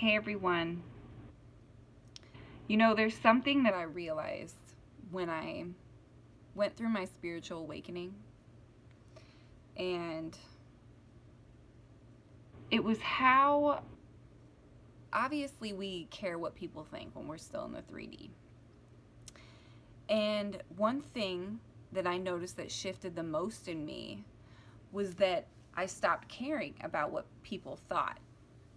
Hey everyone. You know, there's something that I realized when I went through my spiritual awakening, and it was how obviously we care what people think when we're still in the 3D. And one thing that I noticed that shifted the most in me was that I stopped caring about what people thought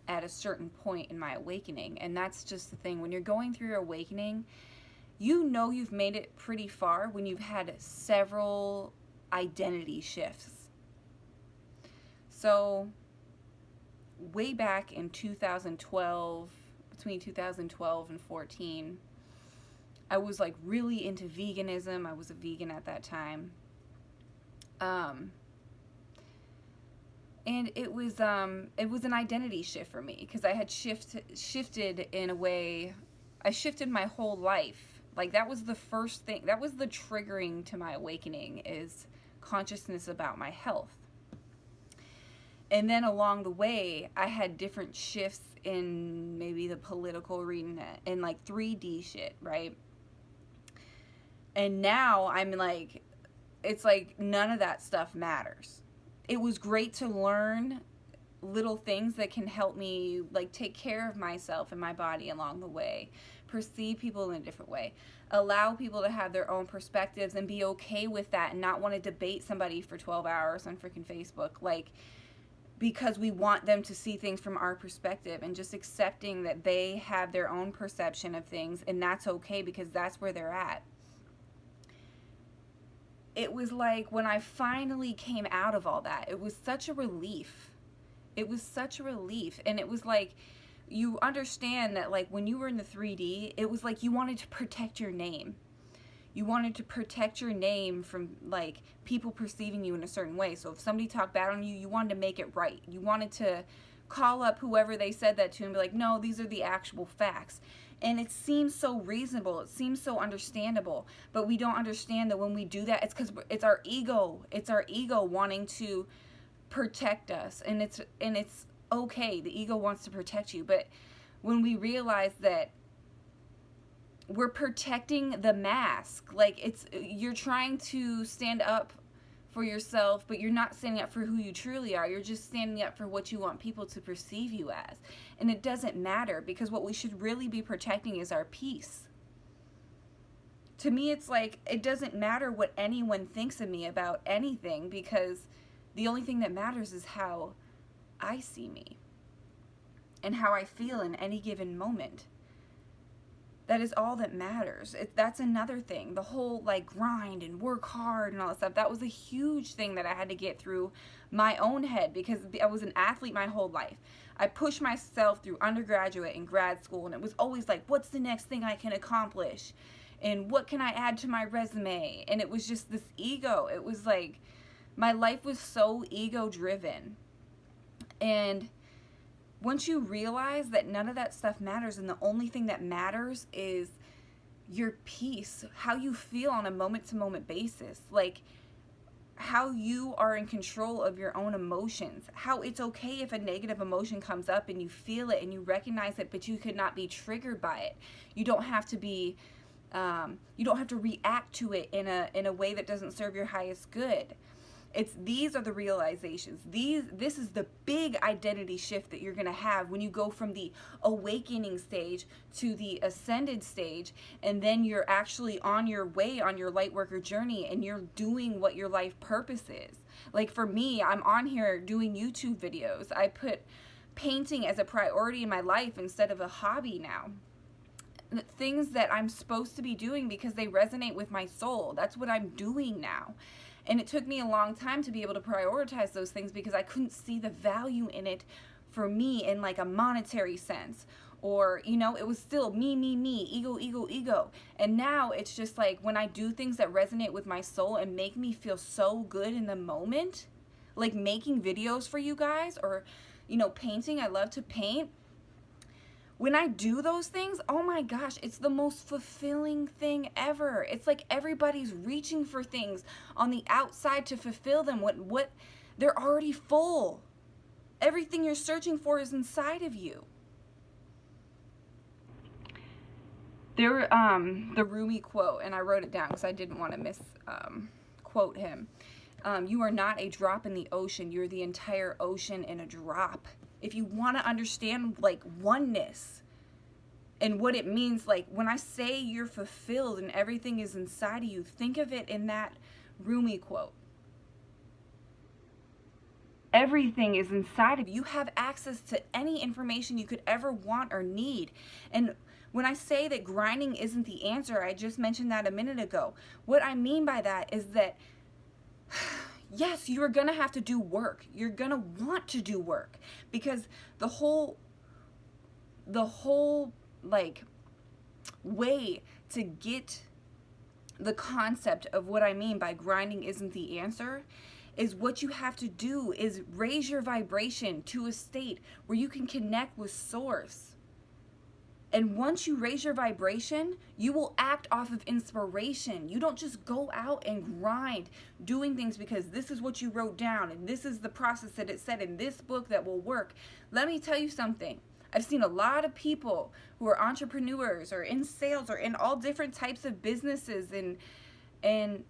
at a certain point in my awakening. And that's just the thing. When you're going through your awakening, you know you've made it pretty far when you've had several identity shifts. So way back in 2012, between 2012 and 14, I was like really into veganism. I was a vegan at that time. And it was an identity shift for me because I had shifted in a way. I shifted my whole life. Like that was the first thing. That was the triggering to my awakening, is consciousness about my health. And then along the way, I had different shifts in maybe the political arena and like 3D shit, right? And now I'm like, it's like none of that stuff matters. It was great to learn little things that can help me like take care of myself and my body along the way, perceive people in a different way, allow people to have their own perspectives and be okay with that, and not want to debate somebody for 12 hours on freaking Facebook, like, because we want them to see things from our perspective, and just accepting that they have their own perception of things, and that's okay because that's where they're at. It was like when I finally came out of all that, it was such a relief. It was such a relief. And it was like, you understand that like when you were in the 3D, it was like you wanted to protect your name. You wanted to protect your name from like people perceiving you in a certain way. So if somebody talked bad on you, you wanted to make it right. You wanted to call up whoever they said that to and be like, no, these are the actual facts. And it seems so reasonable. It seems so understandable. But we don't understand that when we do that, it's because it's our ego. It's our ego wanting to protect us. And it's okay. The ego wants to protect you. But when we realize that we're protecting the mask, like you're trying to stand up for yourself, but you're not standing up for who you truly are. You're just standing up for what you want people to perceive you as. And it doesn't matter, because what we should really be protecting is our peace. To me, it's like, it doesn't matter what anyone thinks of me about anything, because the only thing that matters is how I see me and how I feel in any given moment. That is all that matters. That's another thing. The whole like grind and work hard and all that stuff. That was a huge thing that I had to get through my own head, because I was an athlete my whole life. I pushed myself through undergraduate and grad school, and it was always like, what's the next thing I can accomplish? And what can I add to my resume? And it was just this ego. It was like, my life was so ego driven. And once you realize that none of that stuff matters, and the only thing that matters is your peace, how you feel on a moment-to-moment basis, like how you are in control of your own emotions, how it's okay if a negative emotion comes up and you feel it and you recognize it, but you could not be triggered by it. You don't have to be, you don't have to react to it in a way that doesn't serve your highest good. These are the realizations. This is the big identity shift that you're going to have when you go from the awakening stage to the ascended stage, and then you're actually on your way on your light worker journey, and you're doing what your life purpose is. Like for me, I'm on here doing YouTube videos. I put painting as a priority in my life instead of a hobby now. Things that I'm supposed to be doing because they resonate with my soul. That's what I'm doing now. And it took me a long time to be able to prioritize those things, because I couldn't see the value in it for me in like a monetary sense. Or, you know, it was still me, ego, ego, ego. And now it's just like when I do things that resonate with my soul and make me feel so good in the moment, like making videos for you guys, or, you know, painting. I love to paint. When I do those things, oh my gosh, it's the most fulfilling thing ever. It's like everybody's reaching for things on the outside to fulfill them. What they're already full. Everything you're searching for is inside of you. There, the Rumi quote, and I wrote it down because I didn't want to quote him. You are not a drop in the ocean. You're the entire ocean in a drop. If you want to understand, like, oneness and what it means, like, when I say you're fulfilled and everything is inside of you, think of it in that Rumi quote. Everything is inside of you. You have access to any information you could ever want or need. And when I say that grinding isn't the answer, I just mentioned that a minute ago. What I mean by that is that, yes, you're going to have to do work. You're going to want to do work, because the whole like way to get the concept of what I mean by grinding isn't the answer is what you have to do is raise your vibration to a state where you can connect with source. And once you raise your vibration, you will act off of inspiration. You don't just go out and grind doing things because this is what you wrote down and this is the process that it said in this book that will work. Let me tell you something. I've seen a lot of people who are entrepreneurs or in sales or in all different types of businesses, and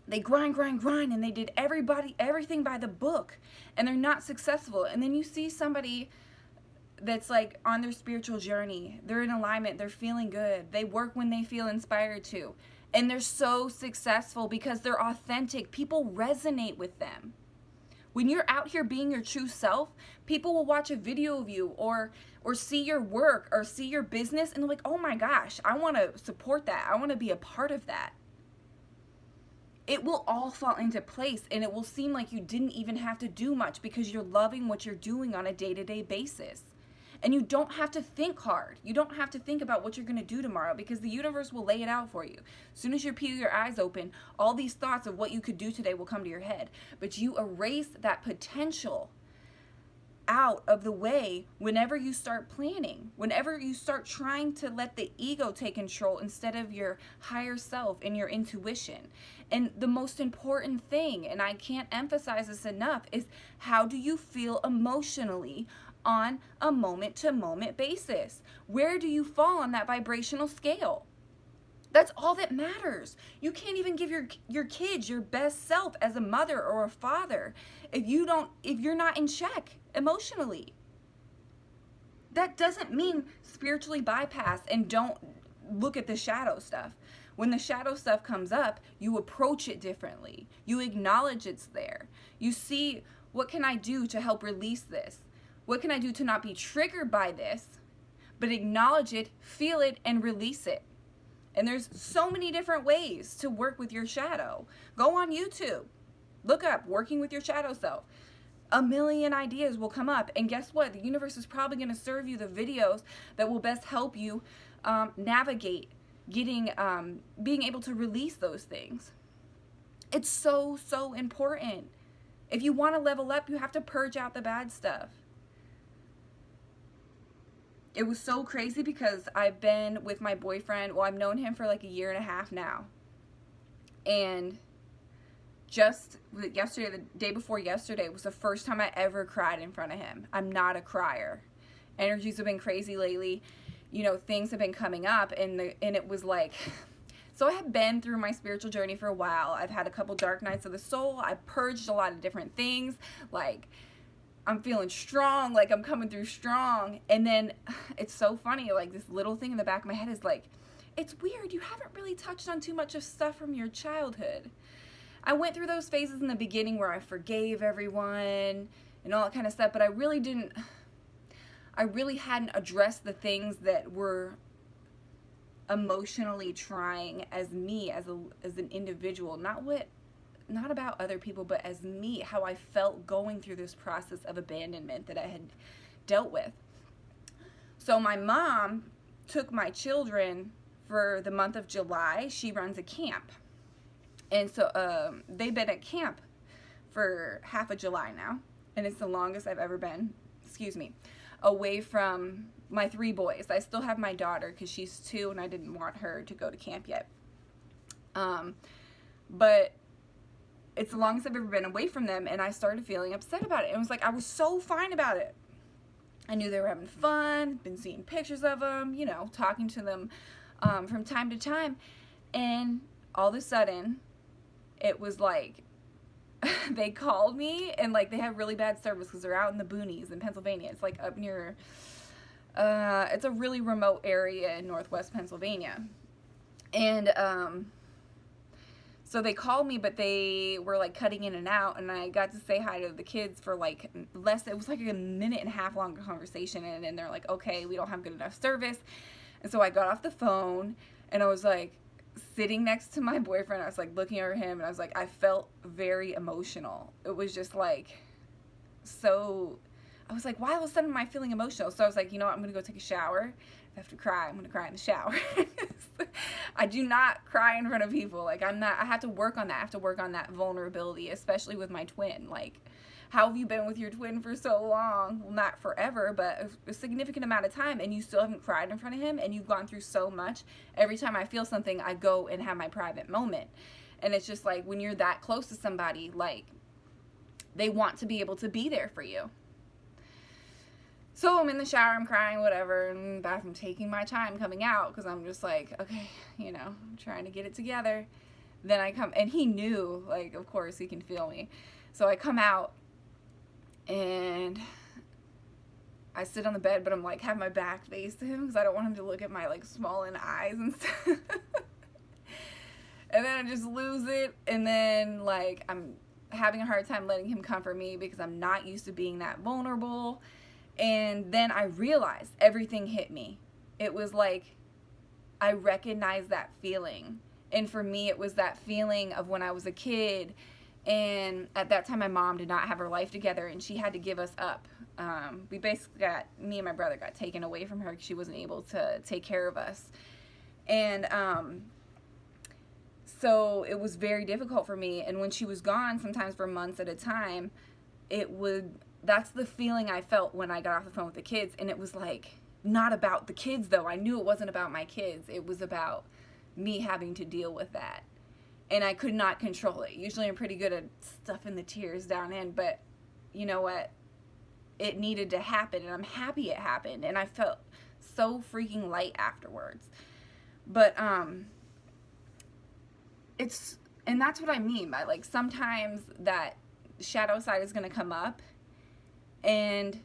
they grind, and they did everything by the book, and they're not successful. And then you see somebody that's like on their spiritual journey. They're in alignment. They're feeling good. They work when they feel inspired to. And they're so successful because they're authentic. People resonate with them. When you're out here being your true self, people will watch a video of you or see your work or see your business and they're like, oh my gosh, I want to support that. I want to be a part of that. It will all fall into place, and it will seem like you didn't even have to do much because you're loving what you're doing on a day-to-day basis. And you don't have to think hard. You don't have to think about what you're going to do tomorrow because the universe will lay it out for you. As soon as you peel your eyes open, all these thoughts of what you could do today will come to your head. But you erase that potential out of the way whenever you start planning, whenever you start trying to let the ego take control instead of your higher self and your intuition. And the most important thing, and I can't emphasize this enough, is how do you feel emotionally on a moment-to-moment basis? Where do you fall on that vibrational scale? That's all that matters. You can't even give your kids your best self as a mother or a father if you're not in check emotionally. That doesn't mean spiritually bypass and don't look at the shadow stuff. When the shadow stuff comes up, you approach it differently. You acknowledge it's there. You see, what can I do to help release this? What can I do to not be triggered by this, but acknowledge it, feel it, and release it? And there's so many different ways to work with your shadow. Go on YouTube. Look up working with your shadow self. A million ideas will come up. And guess what? The universe is probably going to serve you the videos that will best help you navigate being able to release those things. It's so, so important. If you want to level up, you have to purge out the bad stuff. It was so crazy because I've been with my boyfriend, well, I've known him for like a year and a half now. And just yesterday, the day before yesterday, was the first time I ever cried in front of him. I'm not a crier. Energies have been crazy lately. You know, things have been coming up, and it was like, so I have been through my spiritual journey for a while. I've had a couple dark nights of the soul. I've purged a lot of different things. Like, I'm feeling strong, like I'm coming through strong. And then it's so funny, like this little thing in the back of my head is like, it's weird, you haven't really touched on too much of stuff from your childhood. I went through those phases in the beginning where I forgave everyone and all that kind of stuff, but I really hadn't addressed the things that were emotionally trying as me, as an individual, not about other people, but as me, how I felt going through this process of abandonment that I had dealt with. So my mom took my children for the month of July. She runs a camp. And so they've been at camp for half of July now. And it's the longest I've ever been, away from my 3 boys. I still have my daughter because she's 2 and I didn't want her to go to camp yet. But it's the longest I've ever been away from them, and I started feeling upset about it. It was like, I was so fine about it. I knew they were having fun, been seeing pictures of them, talking to them from time to time. And all of a sudden, it was like, they called me, and like they have really bad service because they're out in the boonies in Pennsylvania. It's like up near, it's a really remote area in northwest Pennsylvania. And so they called me, but they were like cutting in and out, and I got to say hi to the kids for like it was like a minute and a half long conversation, and then they're like, okay, we don't have good enough service. And so I got off the phone, and I was like sitting next to my boyfriend. I was like looking over him, and I was like, I felt very emotional. It was just like, so I was like, why all of a sudden am I feeling emotional? So I was like, you know what, I'm gonna go take a shower. If I have to cry, I'm gonna cry in the shower. I do not cry in front of people. Like, I have to work on that. I have to work on that vulnerability, especially with my twin. Like, how have you been with your twin for so long? Well, not forever, but a significant amount of time, and you still haven't cried in front of him, and you've gone through so much. Every time I feel something, I go and have my private moment. And it's just like, when you're that close to somebody, like, they want to be able to be there for you. So I'm in the shower, I'm crying, whatever, and in the bathroom, taking my time coming out, because I'm just like, okay, you know, I'm trying to get it together. Then I come, and he knew, like, of course, he can feel me. So I come out, and I sit on the bed, but I'm like, have my back face to him, because I don't want him to look at my, like, swollen eyes and stuff. And then I just lose it, and then, like, I'm having a hard time letting him comfort me, because I'm not used to being that vulnerable. And then I realized everything hit me. It was like, I recognized that feeling. And for me, it was that feeling of when I was a kid. And at that time, my mom did not have her life together, and she had to give us up. We basically me and my brother got taken away from her because she wasn't able to take care of us. And so it was very difficult for me. And when she was gone, sometimes for months at a time, that's the feeling I felt when I got off the phone with the kids. And it was like, not about the kids though. I knew it wasn't about my kids. It was about me having to deal with that. And I could not control it. Usually I'm pretty good at stuffing the tears down in, but you know what? It needed to happen, and I'm happy it happened. And I felt so freaking light afterwards. But, and that's what I mean by, like, sometimes that shadow side is going to come up. And,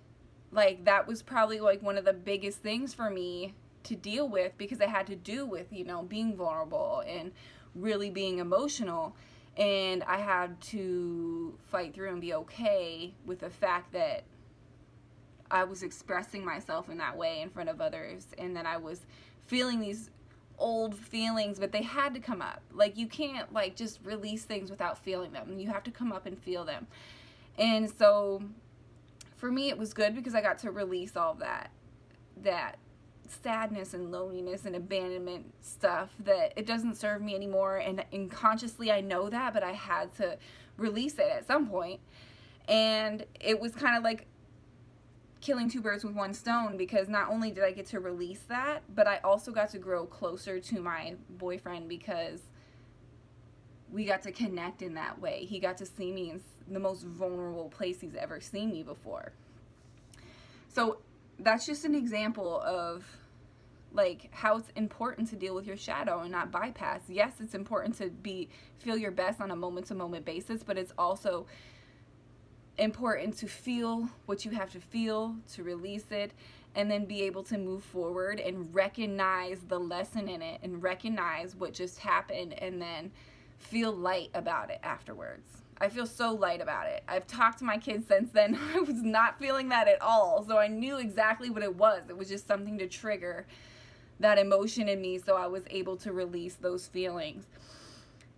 like, that was probably, like, one of the biggest things for me to deal with, because it had to do with, you know, being vulnerable and really being emotional. And I had to fight through and be okay with the fact that I was expressing myself in that way in front of others, and that I was feeling these old feelings, but they had to come up. Like, you can't, like, just release things without feeling them. You have to come up and feel them. And so for me, it was good because I got to release all that sadness and loneliness and abandonment stuff, that it doesn't serve me anymore. And unconsciously I know that, but I had to release it at some point. And it was kind of like killing two birds with one stone, because not only did I get to release that, but I also got to grow closer to my boyfriend, because we got to connect in that way. He got to see me in the most vulnerable place he's ever seen me before. So that's just an example of, like, how it's important to deal with your shadow and not bypass. Yes, it's important to feel your best on a moment-to-moment basis, but it's also important to feel what you have to feel, to release it, and then be able to move forward and recognize the lesson in it, and recognize what just happened, and then feel light about it afterwards. I feel so light about it. I've talked to my kids since then. I was not feeling that at all, so I knew exactly what it was. It was just something to trigger that emotion in me, so I was able to release those feelings.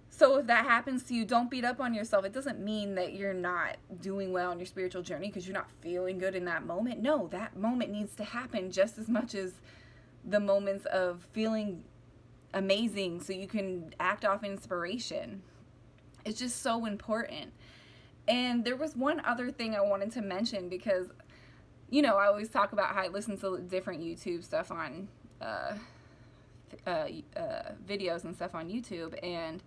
So if that happens to you, don't beat up on yourself. It doesn't mean that you're not doing well on your spiritual journey because you're not feeling good in that moment. No, that moment needs to happen just as much as the moments of feeling amazing, so you can act off inspiration. It's just so important. And there was one other thing I wanted to mention, because, you know, I always talk about how I listen to different YouTube stuff on videos and stuff on YouTube. And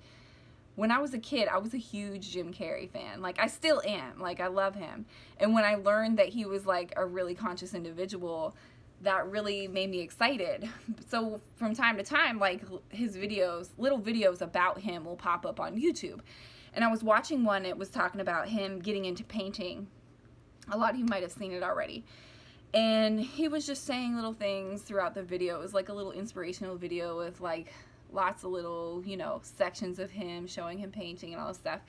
when I was a kid, I was a huge Jim Carrey fan. Like, I still am. Like, I love him. And when I learned that he was, like, a really conscious individual, that really made me excited. So from time to time, like, his videos, little videos about him will pop up on YouTube. And I was watching one, it was talking about him getting into painting. A lot of you might have seen it already. And he was just saying little things throughout the video. It was like a little inspirational video with like lots of little, you know, sections of him showing him painting and all this stuff.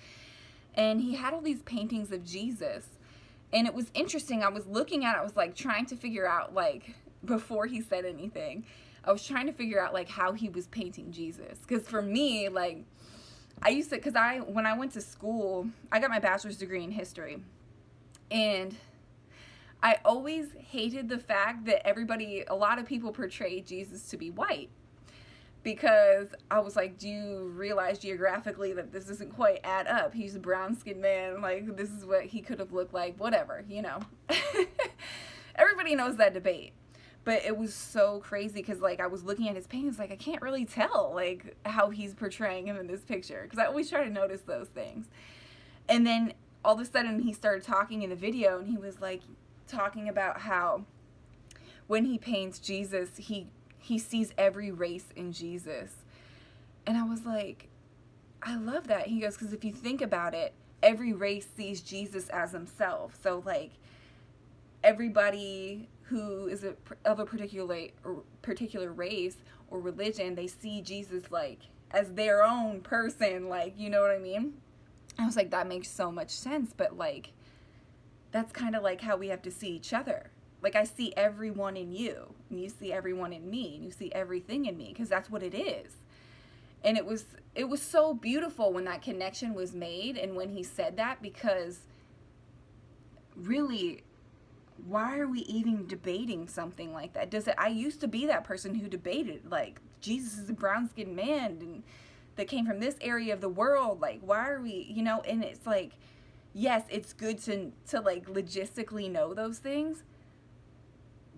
And he had all these paintings of Jesus. And it was interesting. I was looking at it, I was like trying to figure out, like, before he said anything, I was trying to figure out like how he was painting Jesus. Because for me, like, I used to, because when I went to school, I got my bachelor's degree in history. And I always hated the fact that a lot of people portray Jesus to be white. Because I was like, do you realize geographically that this doesn't quite add up? He's a brown-skinned man. Like, this is what he could have looked like. Whatever, you know. Everybody knows that debate. But it was so crazy because, like, I was looking at his paintings, like, I can't really tell, like, how he's portraying him in this picture. Because I always try to notice those things. And then all of a sudden he started talking in the video, and he was, like, talking about how when he paints Jesus, he sees every race in Jesus. And I was like, I love that. He goes, because if you think about it, every race sees Jesus as himself. So, like, everybody who is of a particular race or religion, they see Jesus, like, as their own person. Like, you know what I mean? I was like, that makes so much sense. But, like, that's kind of like how we have to see each other. Like, I see everyone in you, and you see everyone in me, and you see everything in me, because that's what it is. And it was so beautiful when that connection was made, and when he said that, because really, why are we even debating something like that? I used to be that person who debated, like, Jesus is a brown-skinned man, and that came from this area of the world, like, why are we, you know? And it's like, yes, it's good to like, logistically know those things.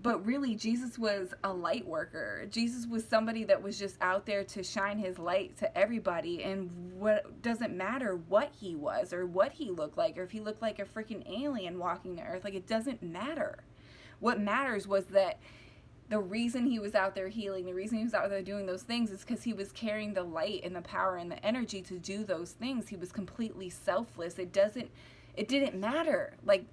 But really, Jesus was a light worker. Jesus was somebody that was just out there to shine his light to everybody. And what doesn't matter what he was or what he looked like, or if he looked like a freaking alien walking the earth. Like, it doesn't matter. What matters was that the reason he was out there healing, the reason he was out there doing those things is because he was carrying the light and the power and the energy to do those things. He was completely selfless. It didn't matter. Like,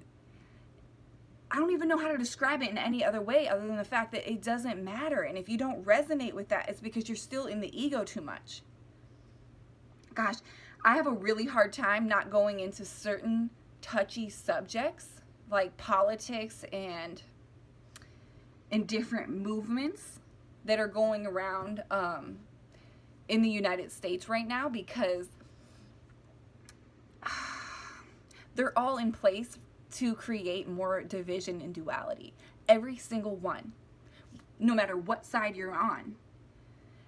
I don't even know how to describe it in any other way other than the fact that it doesn't matter. And if you don't resonate with that, it's because you're still in the ego too much. Gosh, I have a really hard time not going into certain touchy subjects like politics and different movements that are going around in the United States right now, because they're all in place to create more division and duality. Every single one, no matter what side you're on.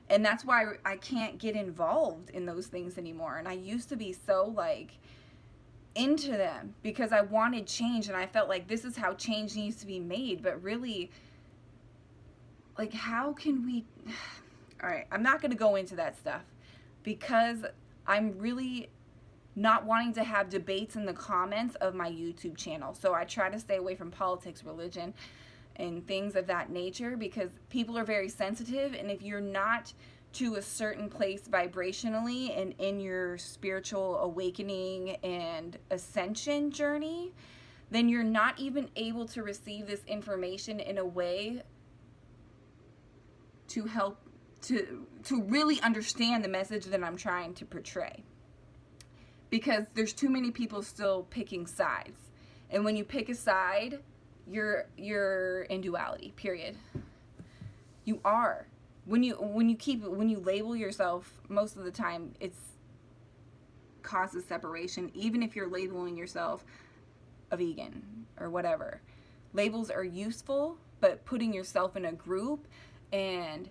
And that's why I can't get involved in those things anymore. And I used to be so, like, into them because I wanted change, and I felt like this is how change needs to be made. But really, like, how can we... All right, I'm not going to go into that stuff because I'm really not wanting to have debates in the comments of my YouTube channel. So I try to stay away from politics, religion, and things of that nature, because people are very sensitive, and if you're not to a certain place vibrationally and in your spiritual awakening and ascension journey, then you're not even able to receive this information in a way to help to really understand the message that I'm trying to portray. Because there's too many people still picking sides. And when you pick a side, you're in duality, period. You are. When you label yourself, most of the time it causes separation, even if you're labeling yourself a vegan or whatever. Labels are useful, but putting yourself in a group and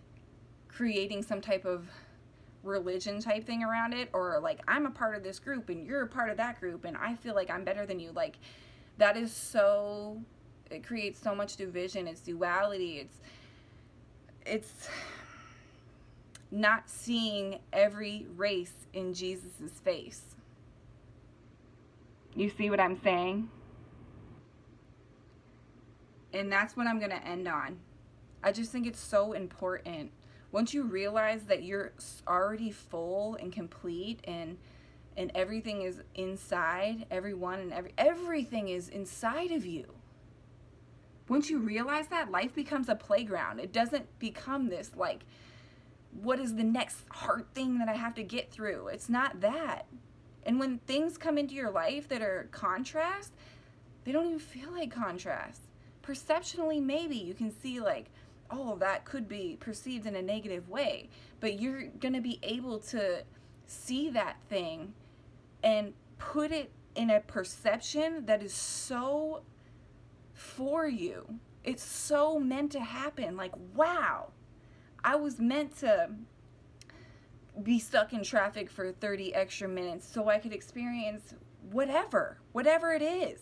creating some type of religion type thing around it, or like, I'm a part of this group and you're a part of that group and I feel like I'm better than you, like, that is so, it creates so much division. It's duality. It's not seeing every race in Jesus's face. You see what I'm saying? And that's what I'm going to end on. I just think it's so important. Once you realize that you're already full and complete, and everything is inside, everyone and everything is inside of you. Once you realize that, life becomes a playground. It doesn't become this like, what is the next hard thing that I have to get through? It's not that. And when things come into your life that are contrast, they don't even feel like contrast. Perceptionally, maybe you can see like, oh, that could be perceived in a negative way, but you're going to be able to see that thing and put it in a perception that is so for you. It's so meant to happen. Like, wow, I was meant to be stuck in traffic for 30 extra minutes so I could experience whatever it is.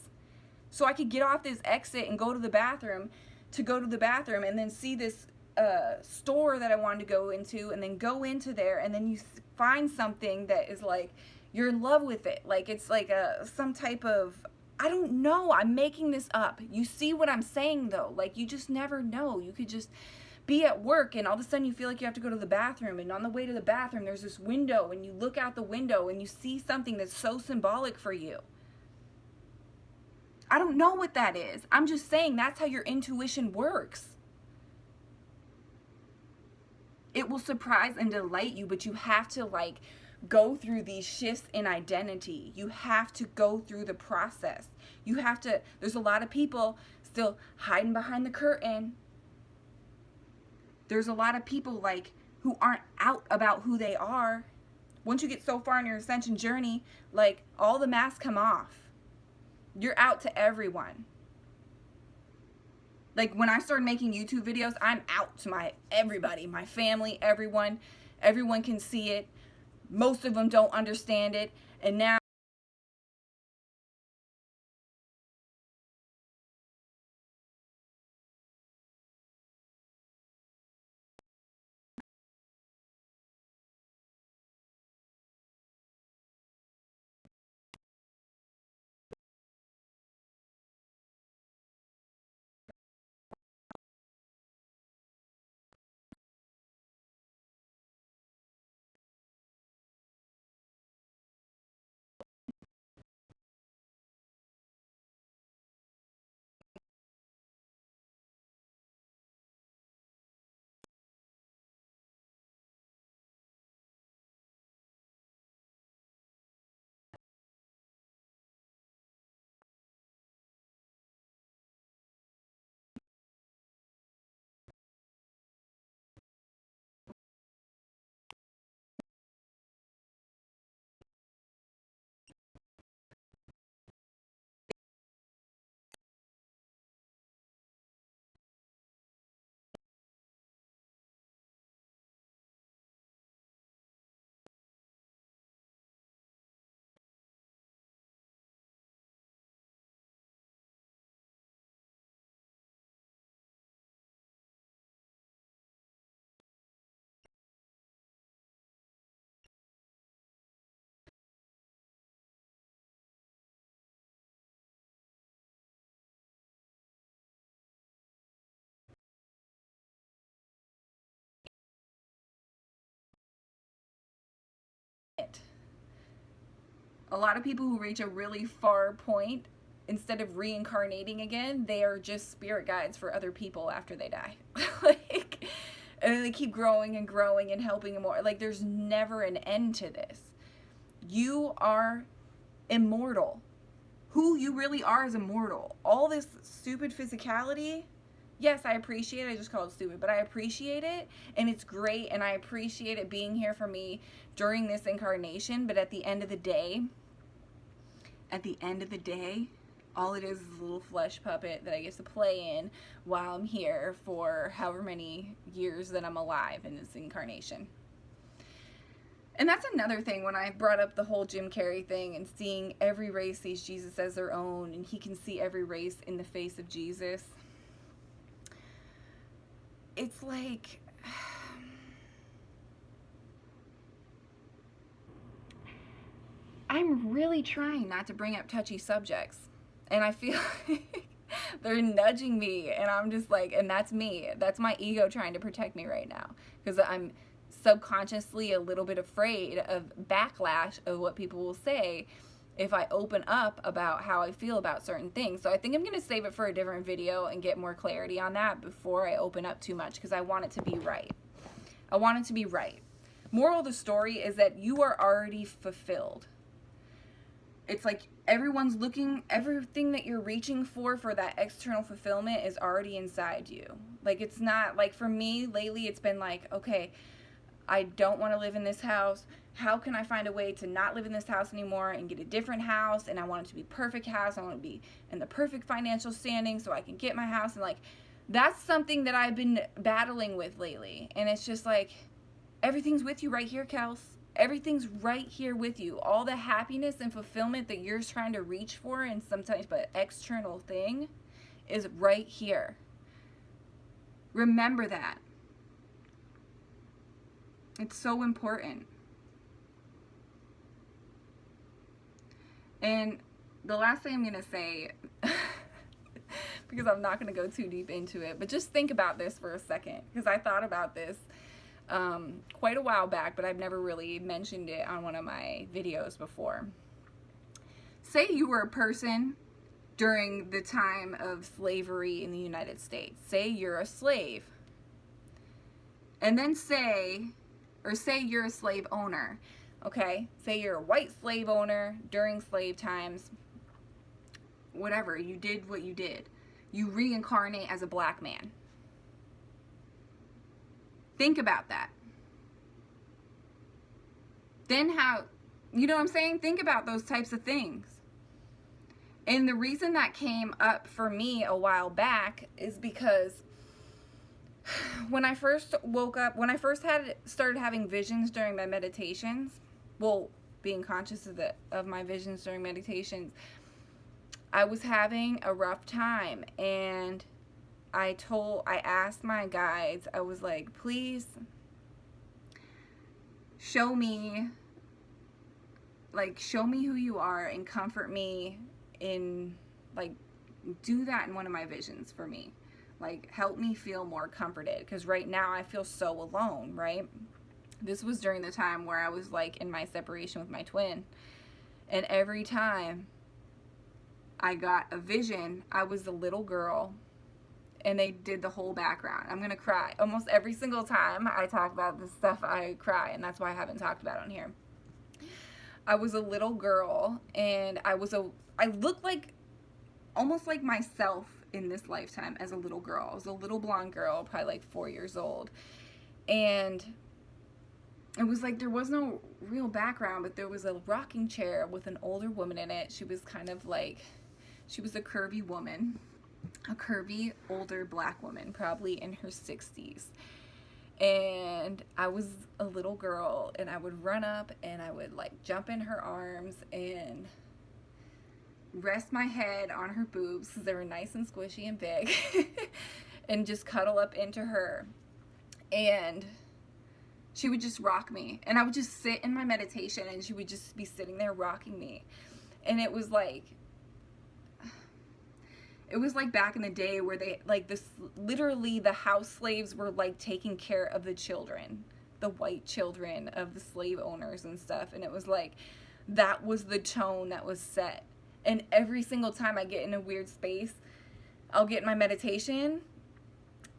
So I could get off this exit and go to the bathroom and then see this store that I wanted to go into, and then go into there, and then you find something that is like, you're in love with it. Like, it's like some type of, I don't know, I'm making this up. You see what I'm saying though? Like, you just never know. You could just be at work and all of a sudden you feel like you have to go to the bathroom, and on the way to the bathroom there's this window, and you look out the window and you see something that's so symbolic for you. I don't know what that is. I'm just saying that's how your intuition works. It will surprise and delight you, but you have to like go through these shifts in identity. You have to go through the process. You have to, there's a lot of people still hiding behind the curtain. There's a lot of people like who aren't out about who they are. Once you get so far in your ascension journey, like all the masks come off. You're out to everyone. Like when I started making YouTube videos, I'm out to everybody, my family, everyone. Everyone can see it. Most of them don't understand it. And now a lot of people who reach a really far point, instead of reincarnating again, they are just spirit guides for other people after they die. Like, and they keep growing and growing and helping more. Like, there's never an end to this. You are immortal. Who you really are is immortal. All this stupid physicality, yes, I appreciate it. I just call it stupid, but I appreciate it, and it's great, and I appreciate it being here for me during this incarnation. But at the end of the day, all it is a little flesh puppet that I get to play in while I'm here for however many years that I'm alive in this incarnation. And that's another thing when I brought up the whole Jim Carrey thing and seeing every race sees Jesus as their own, and he can see every race in the face of Jesus. It's like, I'm really trying not to bring up touchy subjects. And I feel They're nudging me, and I'm just like, and that's me. That's my ego trying to protect me right now, because I'm subconsciously a little bit afraid of backlash of what people will say if I open up about how I feel about certain things. So I think I'm going to save it for a different video and get more clarity on that before I open up too much, because I want it to be right. I want it to be right. Moral of the story is that you are already fulfilled. It's like everyone's looking, everything that you're reaching for that external fulfillment is already inside you. Like, it's not, like, for me lately, it's been like, okay, I don't want to live in this house. How can I find a way to not live in this house anymore and get a different house? And I want it to be perfect house. I want to be in the perfect financial standing so I can get my house. And like, that's something that I've been battling with lately. And it's just like, everything's with you right here, Kels. Everything's right here with you. All the happiness and fulfillment that you're trying to reach for in some type of external thing is right here. Remember that. It's so important. And the last thing I'm going to say, because I'm not going to go too deep into it, but just think about this for a second, because I thought about this quite a while back, but I've never really mentioned it on one of my videos before. Say you were a person during the time of slavery in the United States. Say you're a slave. And then say you're a slave owner. Okay, say you're a white slave owner during slave times. Whatever, you did what you did. You reincarnate as a black man. Think about that. Then how, you know what I'm saying? Think about those types of things. And the reason that came up for me a while back is because when I first woke up, when I first started having visions during my meditations, well, being conscious of my visions during meditations, I was having a rough time, and I asked my guides, I was like, please show me who you are and comfort me in, like, do that in one of my visions for me. Like, help me feel more comforted, because right now I feel so alone, right? This was during the time where I was, like, in my separation with my twin. And every time I got a vision, I was a little girl, and they did the whole background. I'm gonna cry. Almost every single time I talk about this stuff, I cry, and that's why I haven't talked about it on here. I was a little girl, and I looked like, almost like myself in this lifetime as a little girl. I was a little blonde girl, probably like 4 years old. And it was like, there was no real background, but there was a rocking chair with an older woman in it. She was kind of like, she was a curvy woman, a curvy older black woman, probably in her 60s. And I was a little girl, and I would run up and I would like jump in her arms and rest my head on her boobs, because they were nice and squishy and big, and just cuddle up into her. And she would just rock me, and I would just sit in my meditation, and she would just be sitting there rocking me. And it was like back in the day where they, like, this, literally the house slaves were like taking care of the children, the white children of the slave owners and stuff. And it was like, that was the tone that was set. And every single time I get in a weird space, I'll get in my meditation,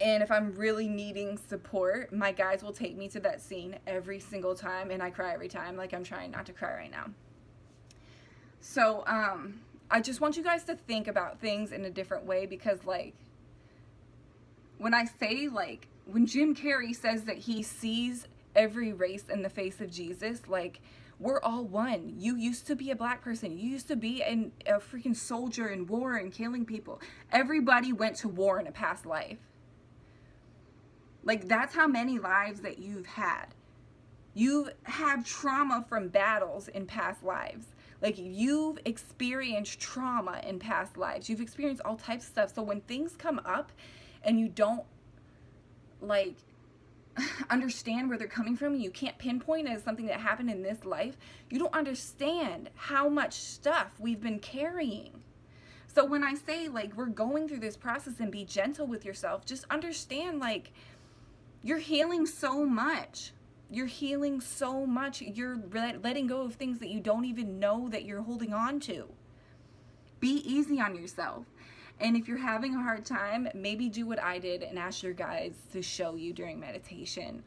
and if I'm really needing support, my guides will take me to that scene every single time, and I cry every time. Like, I'm trying not to cry right now. So, I just want you guys to think about things in a different way, because, like, when I say, like, when Jim Carrey says that he sees every race in the face of Jesus, like, we're all one. You used to be a black person. You used to be a freaking soldier in war and killing people. Everybody went to war in a past life. Like, that's how many lives that you've had. You've had trauma from battles in past lives. Like, you've experienced trauma in past lives. You've experienced all types of stuff. So when things come up and you don't, like, understand where they're coming from, and you can't pinpoint it as something that happened in this life, you don't understand how much stuff we've been carrying. So when I say, like, we're going through this process and be gentle with yourself, just understand, like, you're healing so much. You're healing so much. You're letting go of things that you don't even know that you're holding on to. Be easy on yourself. And if you're having a hard time, maybe do what I did and ask your guides to show you during meditation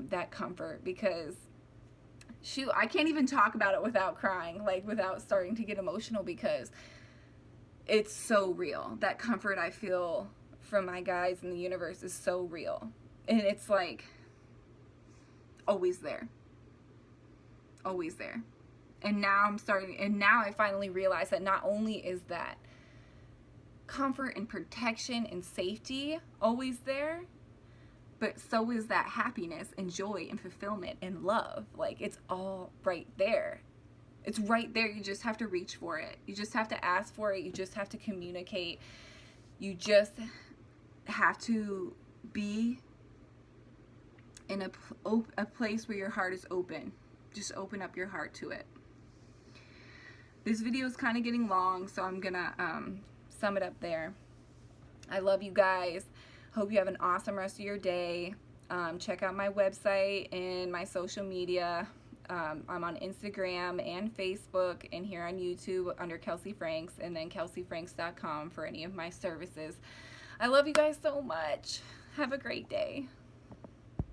that comfort. Because, shoot, I can't even talk about it without crying, like without starting to get emotional, because it's so real. That comfort I feel from my guides in the universe is so real. And it's like always there. Always there. And now I finally realize that not only is that comfort and protection and safety always there, but so is that happiness and joy and fulfillment and love. Like, it's all right there. It's right there. You just have to reach for it. You just have to ask for it. You just have to communicate. You just have to be in a place where your heart is open. Just open up your heart to it. This video is kind of getting long, so I'm gonna sum it up there. I love you guys. Hope you have an awesome rest of your day. Check out my website and my social media. I'm on Instagram and Facebook, and here on YouTube under Kelsey Franks, and then kelseyfranks.com for any of my services. I love you guys so much. Have a great day.